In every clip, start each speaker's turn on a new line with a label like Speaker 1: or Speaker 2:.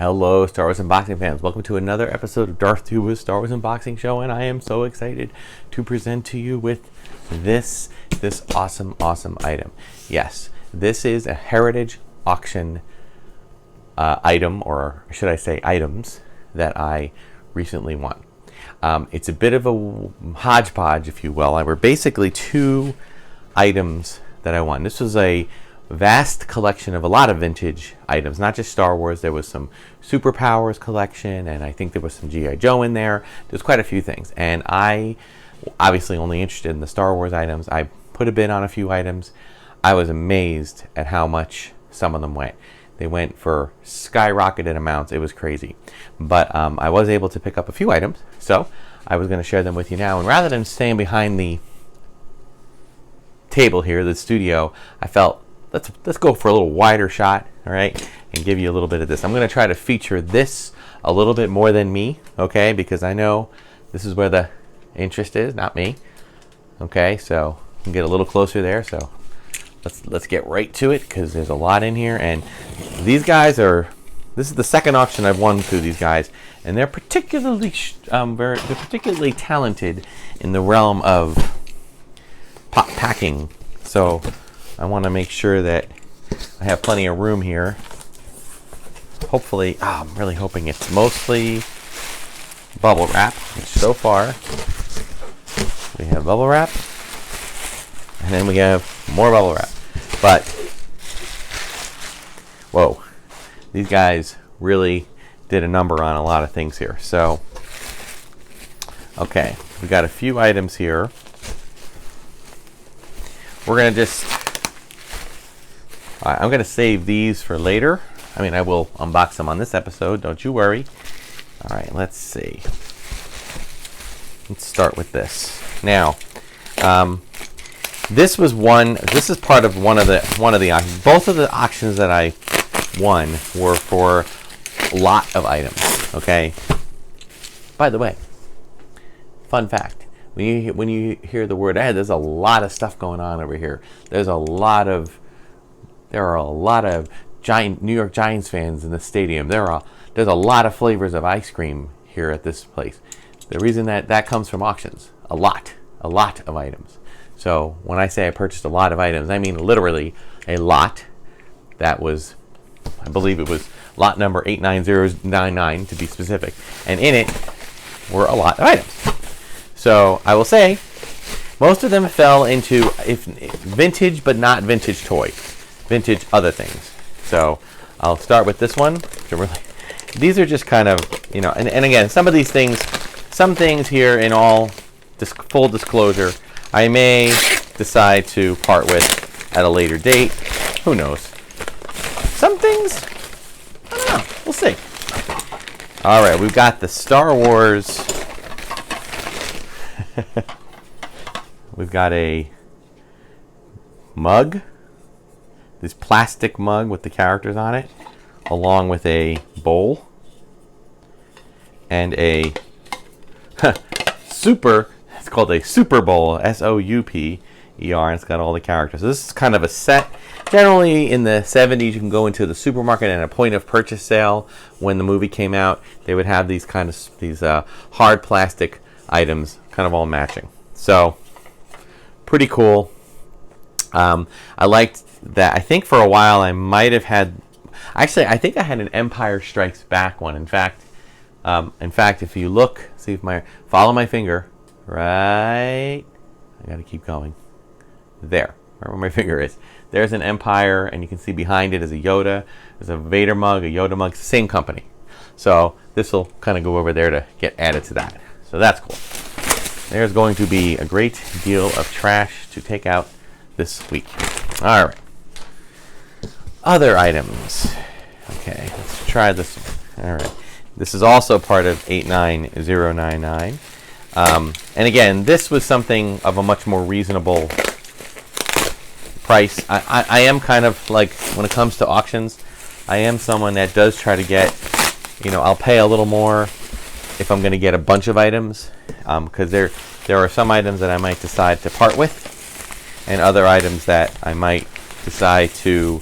Speaker 1: Hello, Star Wars unboxing fans. Welcome to another episode of Darth Tuba's Star Wars Unboxing Show, and I am so excited to present to you with this awesome item. Yes, this is a heritage auction item, or should I say items, that I recently won. It's a bit of a hodgepodge, if you will. There were basically two items that I won. This was a vast collection of a lot of vintage items, not just Star Wars. There was some Superpowers collection, and I think there was some G.I. Joe in there. There's quite a few things, and I obviously only interested in the Star Wars items. I put a bid on a few items. I was amazed at how much some of them went. They went for skyrocketed amounts. It was crazy, but I was able to pick up a few items, so I was going to share them with you now. And rather than staying behind the table here, the studio, I felt let's go for a little wider shot, all right, and give you a little bit of this. I'm going to try to feature this a little bit more than me, okay, because I know this is where the interest is, not me. Okay, so we can get a little closer there. So let's get right to it, because there's a lot in here, and these guys are. This is the second auction I've won through these guys, and they're particularly they're particularly talented in the realm of packing. So I want to make sure that I have plenty of room here. Hopefully, I'm really hoping it's mostly bubble wrap, which so far we have bubble wrap, and then we have more bubble wrap. But, whoa, these guys really did a number on a lot of things here. So, okay, we got a few items here. We're going to just, I'm going to save these for later. I mean, I will unbox them on this episode, don't you worry. All right, let's see. Let's start with this. Now, this is part of one of the auctions. Both of the auctions that I won were for a lot of items, okay? By the way, fun fact, when you hear the word ad, there's a lot of stuff going on over here. There are a lot of New York Giants fans in the stadium. There's a lot of flavors of ice cream here at this place. The reason that comes from auctions, a lot of items. So when I say I purchased a lot of items, I mean literally a lot. That was, I believe it was lot number 89099 to be specific, and in it were a lot of items. So I will say most of them fell into vintage, but not vintage toy, vintage other things. So I'll start with this one. These are just kind of, and again, some things here, in all full disclosure, I may decide to part with at a later date. Who knows? Some things, I don't know. We'll see. All right, we've got the Star Wars. We've got a mug. This plastic mug with the characters on it, along with a bowl and a it's called a Super Bowl, Souper, and it's got all the characters. So this is kind of a set. Generally in the 70s, you can go into the supermarket and a point of purchase sale. When the movie came out, they would have these hard plastic items, kind of all matching. So pretty cool. I liked that. I think for a while I might have had. Actually, I think I had an Empire Strikes Back one. In fact, if you look, see if follow my finger, right? I got to keep going. There, right where my finger is. There's an Empire, and you can see behind it is a Yoda. There's a Vader mug, a Yoda mug, same company. So this will kind of go over there to get added to that. So that's cool. There's going to be a great deal of trash to take out this week. All right. Other items. Okay, let's try this one. All right. This is also part of 89099. And again, this was something of a much more reasonable price. I am kind of like, when it comes to auctions, I am someone that does try to get, I'll pay a little more if I'm going to get a bunch of items, because there are some items that I might decide to part with, and other items that I might decide to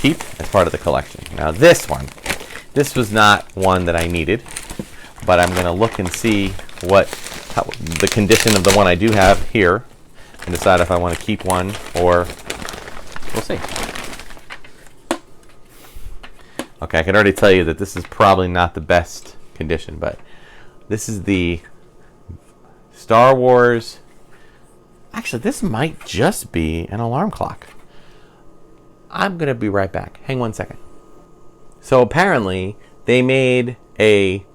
Speaker 1: keep as part of the collection. Now this one, This was not one that I needed, but I'm going to look and see what the condition of the one I do have here and decide if I want to keep one or we'll see. Okay, I can already tell you that this is probably not the best condition, but this is the Star Wars. Actually, this might just be an alarm clock. I'm going to be right back. Hang one second. So apparently, they made a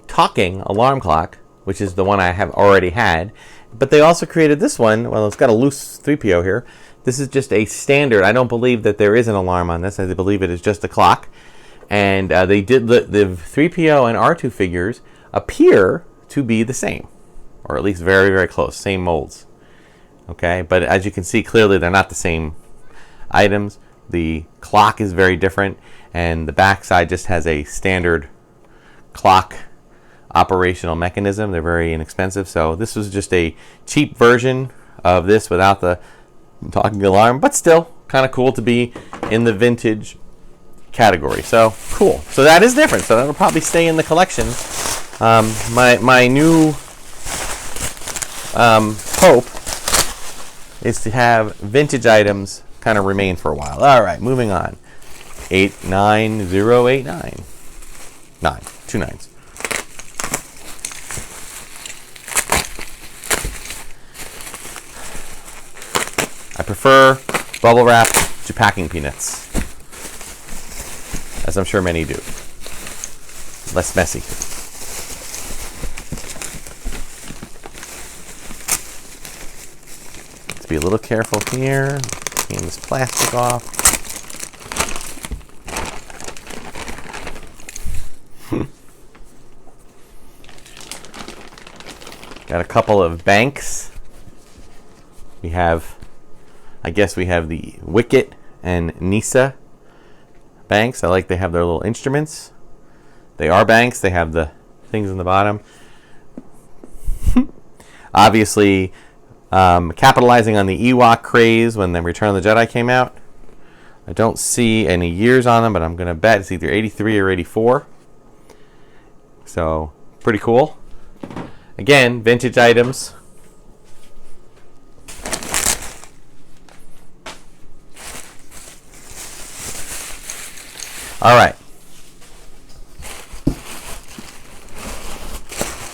Speaker 1: talking alarm clock, which is the one I have already had, but they also created this one. Well, it's got a loose 3PO here. This is just a standard. I don't believe that there is an alarm on this. I believe it is just a clock. And they did the 3PO and R2 figures appear to be the same, or at least very, very close, same molds. Okay, but as you can see, clearly they're not the same items. The clock is very different, and the backside just has a standard clock operational mechanism. They're very inexpensive, so this was just a cheap version of this without the talking alarm, but still kind of cool to be in the vintage category. So cool. So that is different. So that'll probably stay in the collection. My new hope is to have vintage items kind of remain for a while. All right, moving on. 89089. 2 nines. I prefer bubble wrap to packing peanuts, as I'm sure many do. Less messy. Let's be a little careful here. Getting this plastic off. Got a couple of banks. We have, I guess we have the Wicket and Nisa banks. I like they have their little instruments. They are banks. They have the things in the bottom. Obviously, capitalizing on the Ewok craze when the Return of the Jedi came out. I don't see any years on them, but I'm going to bet it's either 83 or 84. So, pretty cool. Again, vintage items. All right.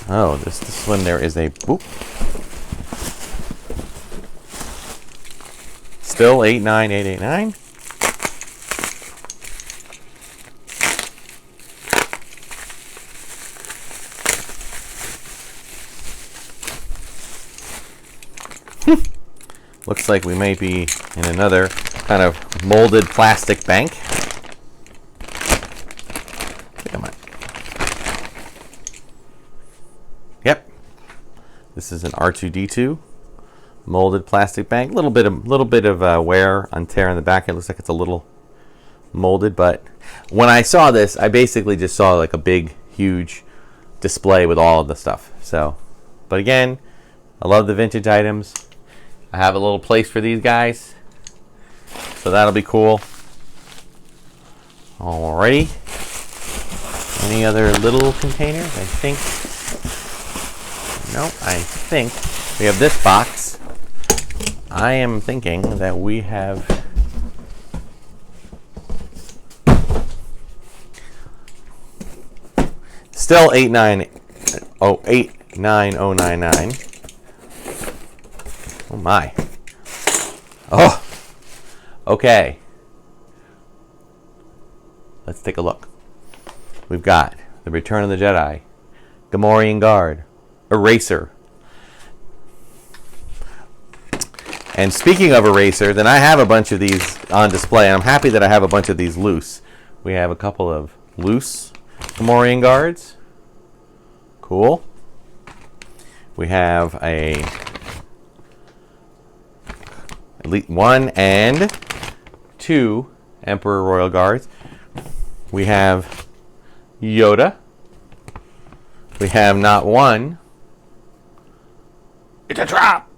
Speaker 1: Oh, this one there is a boop. Still 89889. Looks like we might be in another kind of molded plastic bank. Come on. Yep. This is an R2D2 molded plastic bank. Little bit of wear and tear in the back. It looks like it's a little molded, but when I saw this, I basically just saw like a big, huge display with all of the stuff. So, but again, I love the vintage items. I have a little place for these guys, so that'll be cool. Alrighty. Any other little containers? I think. No, I think we have this box. I am thinking that we have. Still 89099. Oh my. Oh. Okay. Let's take a look. We've got the Return of the Jedi, Gamorrean Guard, Eraser. And speaking of Eraser, then I have a bunch of these on display, and I'm happy that I have a bunch of these loose. We have a couple of loose Gamorrean Guards. Cool. We have a Elite 1 and 2 Emperor Royal Guards. We have Yoda. We have not one. It's a trap!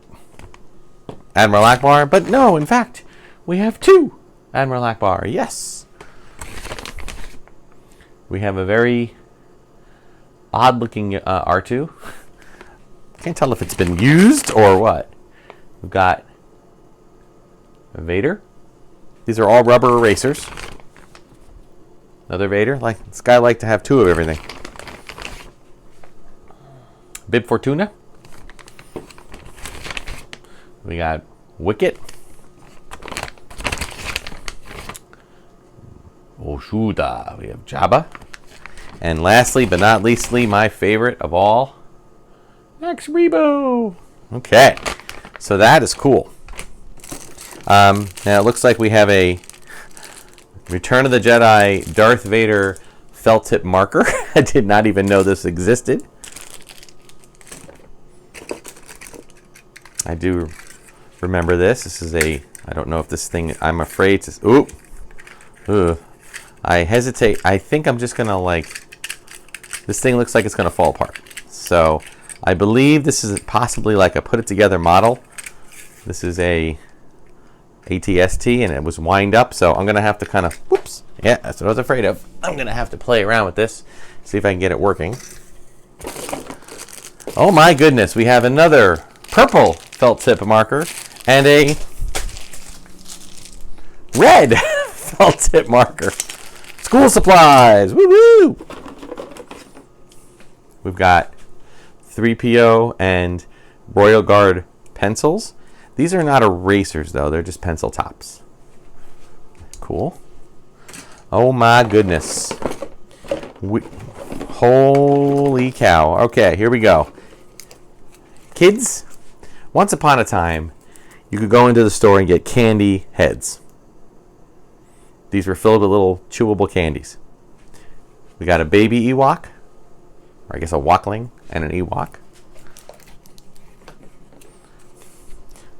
Speaker 1: Admiral Akbar. But no, in fact, we have 2 Admiral Akbar. Yes. We have a very odd-looking R2. Can't tell if it's been used or what. We've got a Vader. These are all rubber erasers. Another Vader. Like this guy liked to have two of everything. Bib Fortuna. We got Wicket. Oshuda. We have Jabba. And lastly, but not leastly, my favorite of all, Max Rebo. Okay, so that is cool. Now it looks like we have a Return of the Jedi Darth Vader felt tip marker. I did not even know this existed. I do remember this. This is a, I don't know if this thing, I'm afraid to, I hesitate. I think I'm just gonna this thing looks like it's gonna fall apart. So I believe this is possibly like a put it together model. This is a ATST and it was wind up. So I'm gonna have to kind of, whoops. Yeah, that's what I was afraid of. I'm gonna have to play around with this, see if I can get it working. Oh my goodness, we have another purple felt tip marker and a red felt tip marker. School supplies, woo woo! We've got 3PO and Royal Guard pencils. These are not erasers though, they're just pencil tops. Cool. Oh my goodness. Holy cow. Okay, here we go. Kids, once upon a time, you could go into the store and get candy heads. These were filled with little chewable candies. We got a baby Ewok, or I guess a Wokling and an Ewok.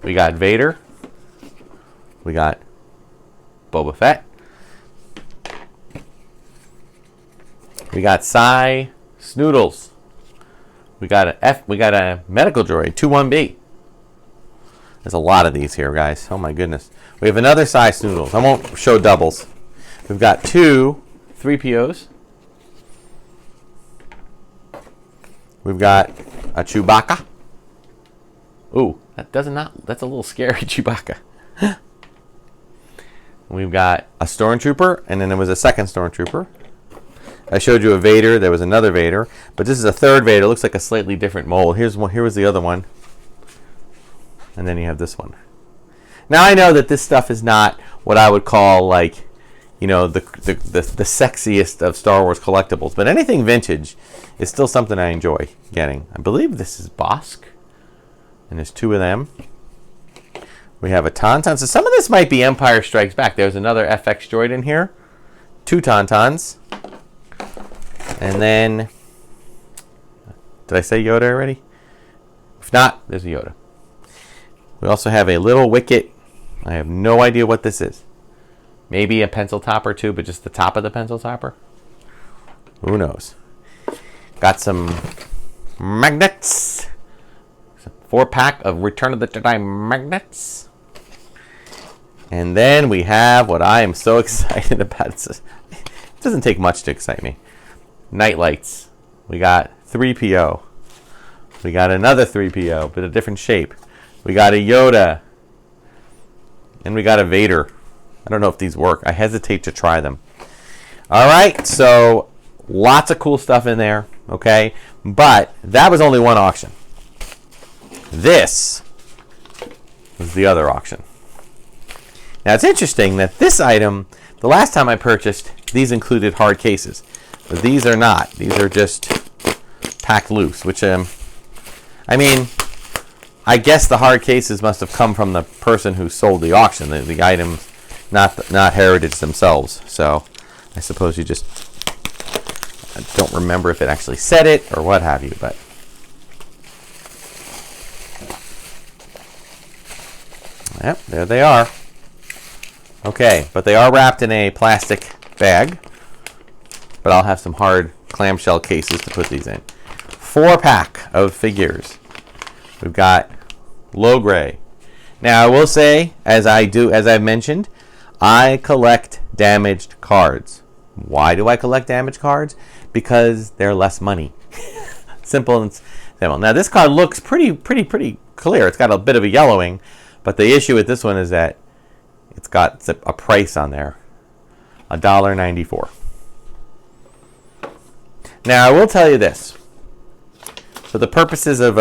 Speaker 1: We got Vader. We got Boba Fett. We got Psy Snoodles. We got a medical droid, 21B. There's a lot of these here, guys. Oh my goodness. We have another Psy Snoodles. I won't show doubles. We've got two 3POs. We've got a Chewbacca. Ooh, that's a little scary Chewbacca. We've got a Stormtrooper, and then there was a second Stormtrooper. I showed you a Vader. There was another Vader, but this is a third Vader. It looks like a slightly different mold. Here was the other one, and then you have this one. Now I know that this stuff is not what I would call the sexiest of Star Wars collectibles, but anything vintage is still something I enjoy getting. I believe this is Bosk, and there's two of them. We have a Tauntaun. So some of this might be Empire Strikes Back. There's another FX droid in here. Two Tauntauns. And then, did I say Yoda already? If not, there's a Yoda. We also have a little Wicket. I have no idea what this is. Maybe a pencil topper too, but just the top of the pencil topper. Who knows? Got some magnets. 4-pack of Return of the Jedi magnets. And then we have what I am so excited about. It doesn't take much to excite me. Night lights. We got 3PO. We got another 3PO, but a different shape. We got a Yoda. And we got a Vader. I don't know if these work. I hesitate to try them. All right, so lots of cool stuff in there, okay? But that was only one auction. This was the other auction. Now, it's interesting that this item, the last time I purchased, these included hard cases. But these are not. These are just packed loose, which, I mean, I guess the hard cases must have come from the person who sold the auction, the items, not Heritage themselves. So I suppose you just, I don't remember if it actually said it or what have you, but. Yep, there they are. Okay, but they are wrapped in a plastic bag. But I'll have some hard clamshell cases to put these in. 4-pack of figures. We've got Logray. Now I will say, as I've mentioned, I collect damaged cards. Why do I collect damaged cards? Because they're less money. Simple and simple. Now this card looks pretty clear. It's got a bit of a yellowing, but the issue with this one is that it's got a price on there, $1.94. Now I will tell you this. For the purposes of,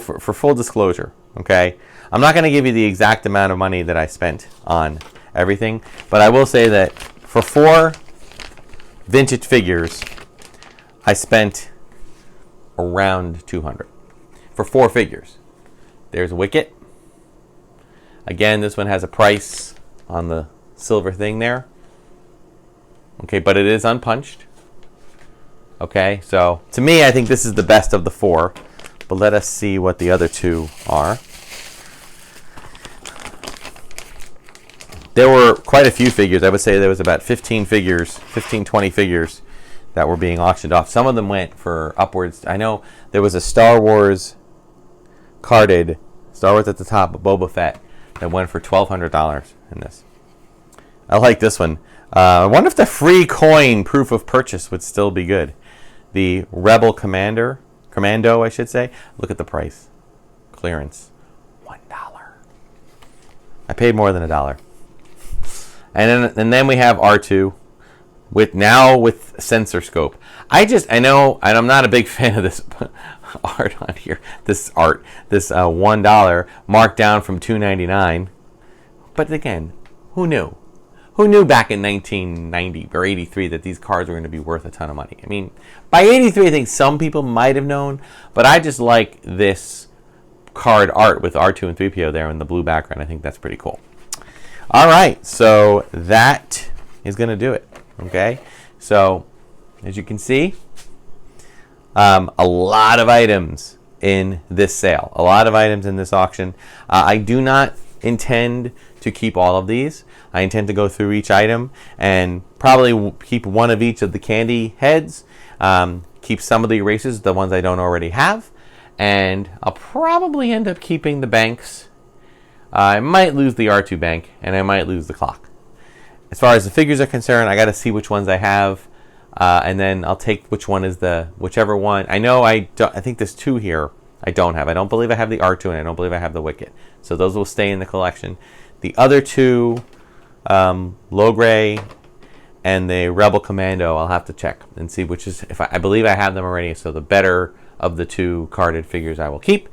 Speaker 1: for full disclosure, okay, I'm not going to give you the exact amount of money that I spent on everything, but I will say that for 4 vintage figures, I spent around $200 for 4 figures. There's Wicket. Again, this one has a price on the silver thing there. Okay, but it is unpunched. Okay, so to me, I think this is the best of the 4. But let us see what the other 2 are. There were quite a few figures. I would say there was about 15 figures, 20 figures that were being auctioned off. Some of them went for upwards. I know there was a Star Wars carded, Star Wars at the top, of Boba Fett, that went for $1,200 in this. I like this one. I wonder if the free coin proof of purchase would still be good. The Rebel Commando, I should say. Look at the price. Clearance, $1. I paid more than $1. And then we have R2 with sensor scope. I know, and I'm not a big fan of this art on here. This $1 marked down from $2.99. But again, who knew? Who knew back in 1990 or 83 that these cards were going to be worth a ton of money? I mean, by 83, I think some people might have known, but I just like this card art with R2 and 3PO there in the blue background. I think that's pretty cool. All right, so that is going to do it. Okay, so as you can see, a lot of items in this sale, a lot of items in this auction. I do not intend to keep all of these. I intend to go through each item and probably keep one of each of the candy heads, keep some of the erasers, the ones I don't already have, and I'll probably end up keeping the banks. I might lose the R2 bank, and I might lose the clock. As far as the figures are concerned, I got to see which ones I have, and then I'll take whichever one. I think there's 2 here I don't have. I don't believe I have the R2, and I don't believe I have the Wicket. So those will stay in the collection. The other 2, Logray and the Rebel Commando, I'll have to check and see which is. I believe I have them already. So the better of the 2 carded figures I will keep,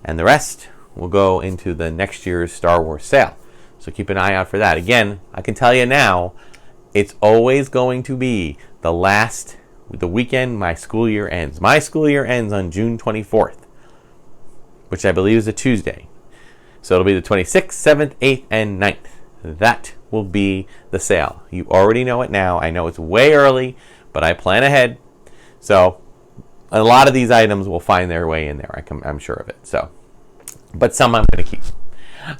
Speaker 1: and the rest will go into the next year's Star Wars sale. So keep an eye out for that. Again, I can tell you now, it's always going to be the weekend my school year ends. My school year ends on June 24th, which I believe is a Tuesday. So it'll be the 26th, 7th, 8th, and 9th. That will be the sale. You already know it now. I know it's way early, but I plan ahead. So a lot of these items will find their way in there. I'm sure of it. So, but some I'm going to keep.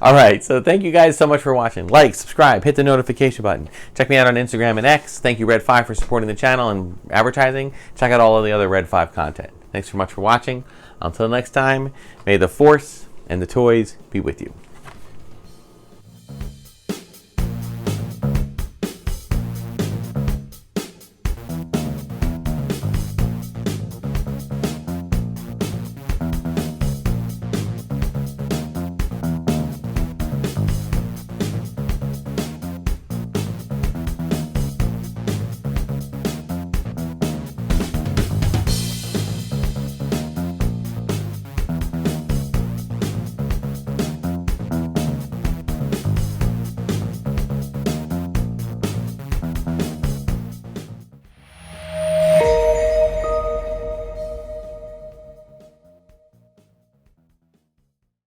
Speaker 1: All right, so thank you guys so much for watching. Like, subscribe, hit the notification button. Check me out on Instagram and X. Thank you, Red 5, for supporting the channel and advertising. Check out all of the other Red 5 content. Thanks so much for watching. Until next time, may the Force and the toys be with you.